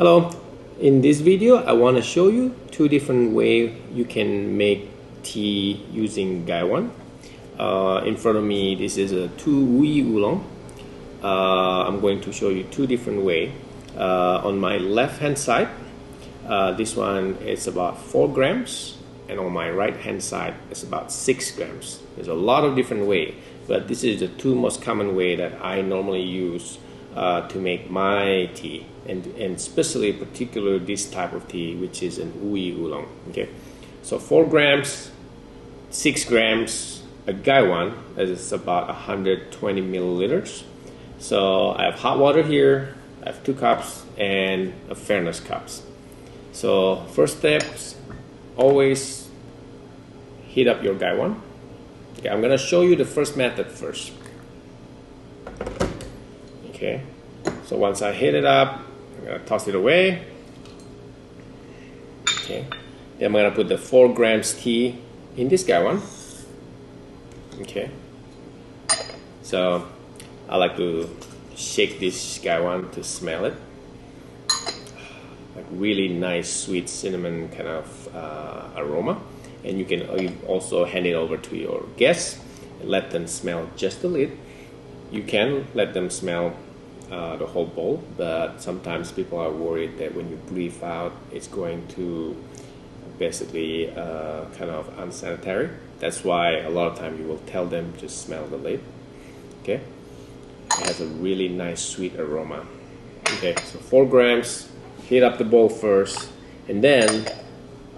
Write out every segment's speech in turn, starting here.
Hello, in this video I want to show you two different ways you can make tea using Gaiwan. In front of me this is a Wuyi Oolong. I'm going to show you two different ways. On my left hand side, this one is about 4 grams, and on my right hand side it's about 6 grams. There's a lot of different ways, but this is the two most common way that I normally use to make my tea, and especially particular this type of tea, which is an Wuyi Oolong. Okay, so 4 grams, 6 grams, a Gaiwan is about 120 milliliters. So I have hot water here, I have 2 cups and a fairness cups. So first steps, always heat up your Gaiwan. Okay, I'm gonna show you the first method first. Okay, so once I heat it up, I'm gonna toss it away. Okay, then I'm gonna put the 4 grams tea in this Gaiwan. Okay, so I like to shake this Gaiwan to smell it. Like really nice sweet cinnamon kind of aroma, and you can also hand it over to your guests and let them smell just a little. You can let them smell the whole bowl, but sometimes people are worried that when you breathe out it's going to basically kind of unsanitary. That's why a lot of times you will tell them just smell the lid. Okay, it has a really nice sweet aroma. Okay, so 4 grams, heat up the bowl first, and then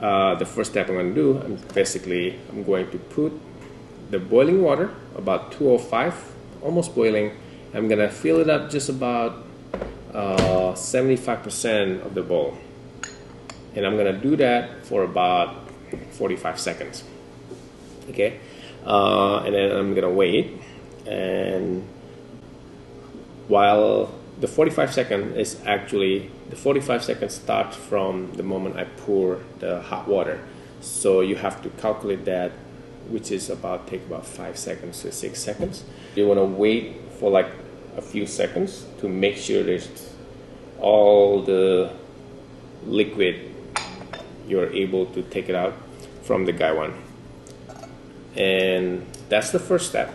the first step I'm going to do, I'm going to put the boiling water about 205, almost boiling. I'm going to fill it up just about 75% of the bowl, and I'm going to do that for about 45 seconds. Okay, and then I'm going to wait, and while the 45 seconds is actually, the 45 seconds starts from the moment I pour the hot water. So you have to calculate that, which is take about 5 seconds to 6 seconds. You want to wait for like a few seconds to make sure there's all the liquid, you're able to take it out from the Gaiwan. And that's the first step.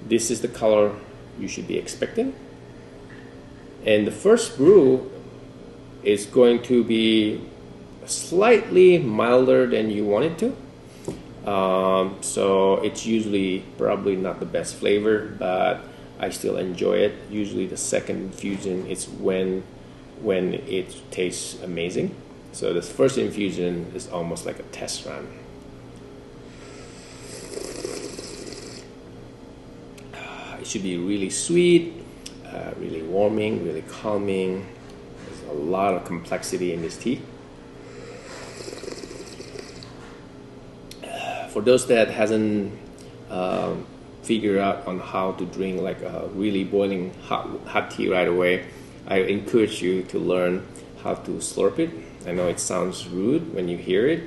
This is the color you should be expecting. And the first brew is going to be slightly milder than you want it to. So it's usually probably not the best flavor, but I still enjoy it. Usually the second infusion is when it tastes amazing. So this first infusion is almost like a test run. It should be really sweet, really warming, really calming. There's a lot of complexity in this tea. For those that hasn't figured out on how to drink like a really boiling hot tea right away, I encourage you to learn how to slurp it. I know it sounds rude when you hear it.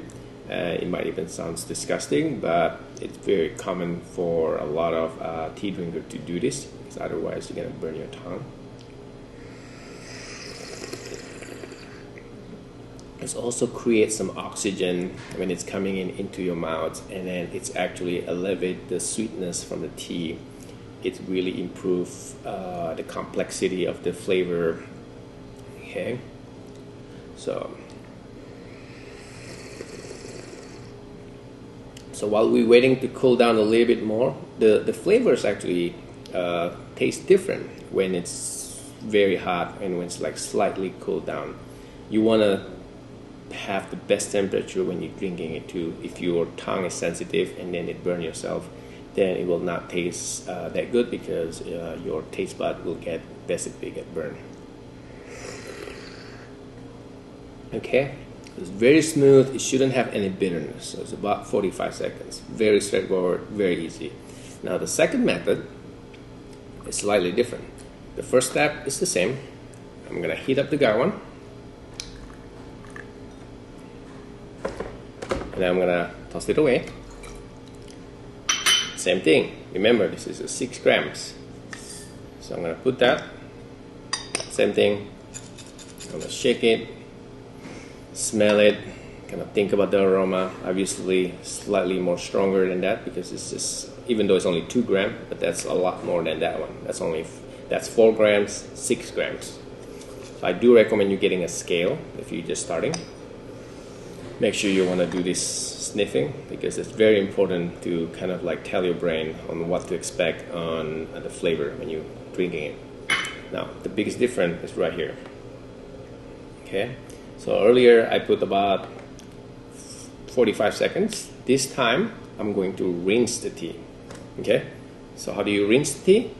It might even sound disgusting, but it's very common for a lot of tea drinkers to do this, because otherwise you're going to burn your tongue. It also creates some oxygen when it's coming into your mouth, and then it's actually elevate the sweetness from the tea. It really improves the complexity of the flavor. Okay, so while we're waiting to cool down a little bit more, the flavors actually taste different when it's very hot and when it's like slightly cooled down. You want to have the best temperature when you're drinking it too. If your tongue is sensitive and then it burns yourself, then it will not taste that good, because your taste bud will basically get burned. Okay, it's very smooth. It shouldn't have any bitterness. So it's about 45 seconds. Very straightforward, very easy. Now the second method is slightly different. The first step is the same. I'm gonna heat up the Gaiwan, and then I'm gonna toss it away. Same thing. Remember, this is a 6 grams. So I'm gonna put that. Same thing. I'm gonna shake it, smell it, kind of think about the aroma. Obviously, slightly more stronger than that because it's just, even though it's only 2 grams, but that's a lot more than that one. That's 4 grams, 6 grams. So I do recommend you getting a scale if you're just starting. Make sure you want to do this sniffing because it's very important to kind of like tell your brain on what to expect on the flavor when you're drinking it. Now, the biggest difference is right here. Okay, so earlier I put about 45 seconds. This time I'm going to rinse the tea. Okay, so how do you rinse the tea?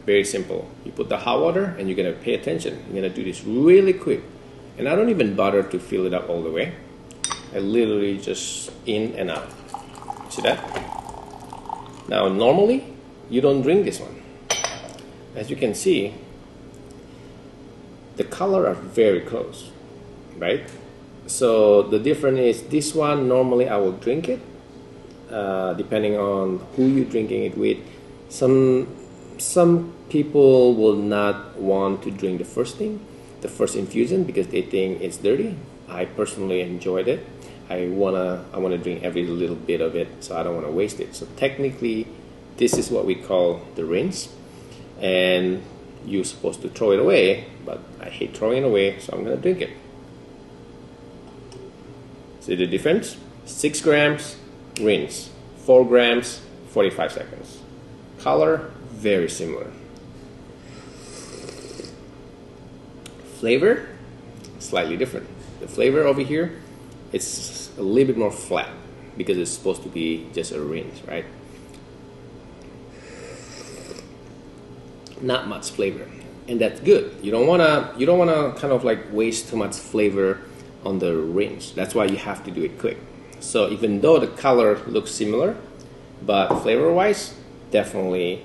Very simple. You put the hot water and you're gonna pay attention. You're gonna do this really quick. And I don't even bother to fill it up all the way. I literally just in and out. See that? Now normally you don't drink this one. As you can see, the color are very close, right? So the difference is this one normally I will drink it depending on who you're drinking it with. Some people will not want to drink the first infusion because they think it's dirty. I personally enjoyed it. I wanna drink every little bit of it, so I don't want to waste it. So technically, this is what we call the rinse, and you're supposed to throw it away, but I hate throwing it away, so I'm gonna drink it. See the difference? 6 grams, rinse. 4 grams, 45 seconds. Color, very similar. Flavor, slightly different. The flavor over here, it's a little bit more flat because it's supposed to be just a rinse, right? Not much flavor, and that's good. You don't wanna kind of like waste too much flavor on the rinse. That's why you have to do it quick. So even though the color looks similar, but flavor-wise, definitely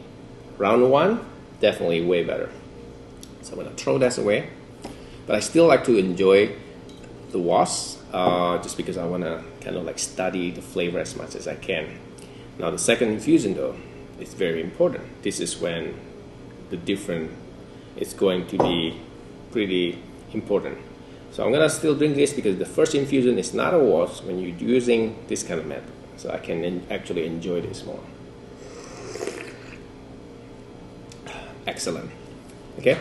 round 1, definitely way better. So I'm gonna throw that away, but I still like to enjoy the wash just because I wanna kind of like study the flavor as much as I can. Now the second infusion though, is very important. This is when the difference is going to be pretty important. So I'm gonna still drink this because the first infusion is not a wash when you're using this kind of method. So I can actually enjoy this more. Excellent. Okay,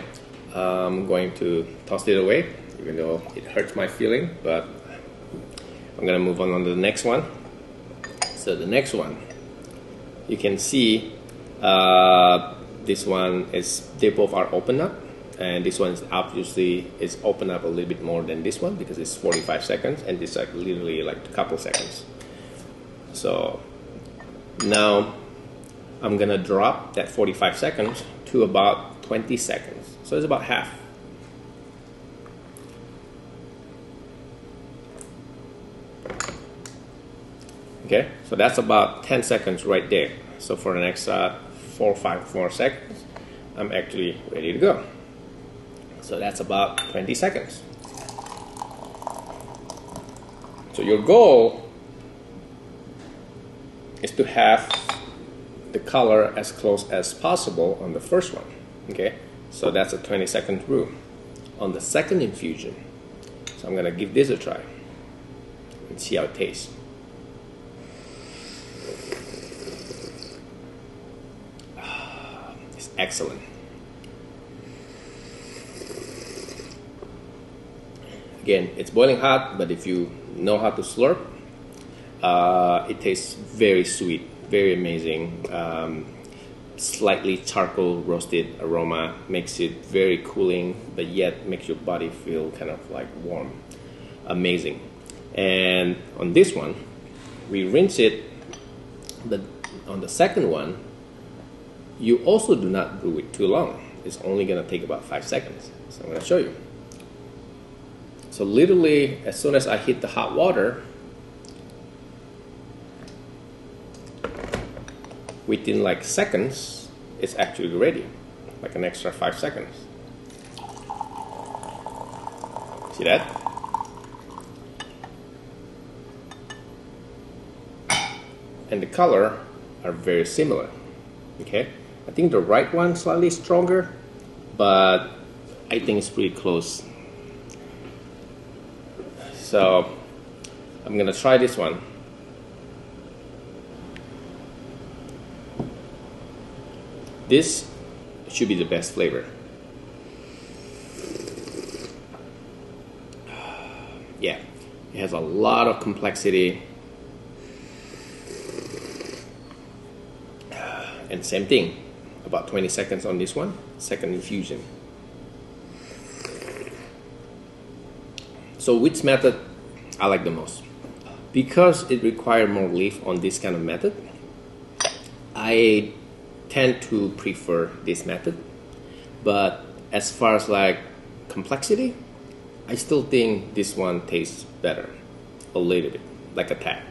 I'm going to toss it away, even though it hurts my feeling, but I'm gonna move on to the next one. So the next one, you can see this one is, they both are open up, and this one is obviously is open up a little bit more than this one because it's 45 seconds, and this is like literally like a couple seconds. So now I'm gonna drop that 45 seconds to about 20 seconds. So it's about half. Okay, so that's about 10 seconds right there. So for the next 4 or 5 more seconds, I'm actually ready to go. So that's about 20 seconds. So your goal is to have the color as close as possible on the first one. Okay, so that's a 20-second rule. On the second infusion, so I'm gonna give this a try and see how it tastes. It's excellent. Again, it's boiling hot, but if you know how to slurp, it tastes very sweet, very amazing. Slightly charcoal roasted aroma makes it very cooling, but yet makes your body feel kind of like warm. Amazing. And on this one, we rinse it, but on the second one, you also do not brew it too long. It's only gonna take about 5 seconds. So I'm gonna show you. So literally, as soon as I hit the hot water, within like seconds, it's actually ready, like an extra 5 seconds. See that? And the color are very similar. Okay, I think the right one slightly stronger, but I think it's pretty close. so I'm gonna try this one. This should be the best flavor. Yeah, it has a lot of complexity. And same thing, about 20 seconds on this one, second infusion. So which method I like the most? Because it requires more leaf on this kind of method, I tend to prefer this method. But as far as like complexity, I still think this one tastes better, a little bit, like a tad.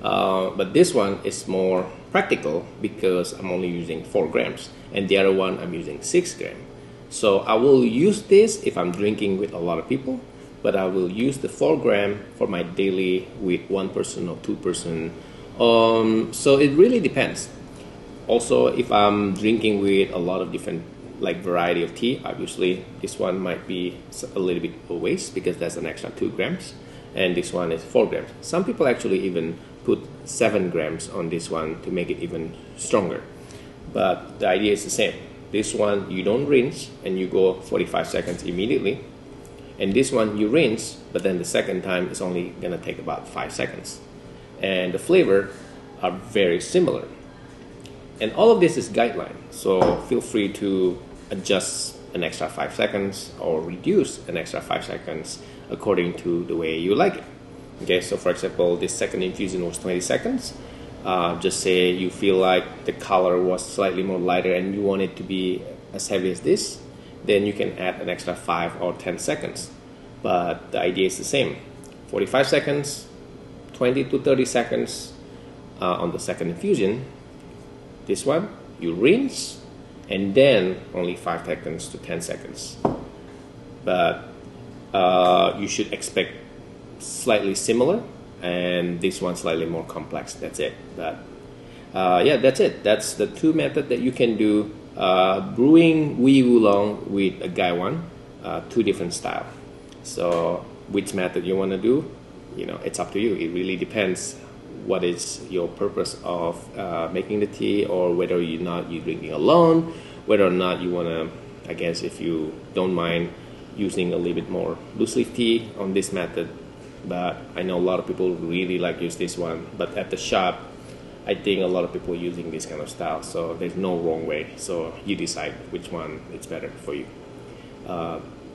But this one is more practical because I'm only using 4 grams, and the other one I'm using 6 grams. So I will use this if I'm drinking with a lot of people, but I will use the 4 gram for my daily with 1 person or 2 person. So it really depends. Also, if I'm drinking with a lot of different like variety of tea, obviously this one might be a little bit a waste because that's an extra 2 grams, and this one is 4 grams. Some people actually even put 7 grams on this one to make it even stronger. But the idea is the same. This one you don't rinse and you go 45 seconds immediately. And this one you rinse, but then the second time is only gonna take about 5 seconds. And the flavor are very similar. And all of this is guideline, so feel free to adjust an extra 5 seconds or reduce an extra 5 seconds according to the way you like it. Okay, so for example, this second infusion was 20 seconds. Just say you feel like the color was slightly more lighter and you want it to be as heavy as this, then you can add an extra 5 or 10 seconds. But the idea is the same. 45 seconds, 20 to 30 seconds on the second infusion. This one, you rinse, and then only 5 seconds to 10 seconds. But you should expect slightly similar, and this one slightly more complex. That's it. But yeah, that's it. That's the 2 methods that you can do. Brewing Wuyi Oolong with a Gaiwan, 2 different style. So which method you want to do, it's up to you. It really depends what is your purpose of making the tea, or whether you're drinking alone, whether or not you want to, I guess if you don't mind using a little bit more loose leaf tea on this method. But I know a lot of people really like use this one, but at the shop I think a lot of people are using this kind of style, so there's no wrong way, so you decide which one is better for you.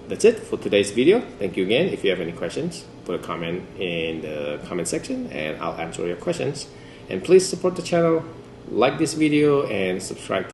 That's it for today's video. Thank you again. If you have any questions, put a comment in the comment section and I'll answer your questions. And please support the channel, like this video, and subscribe.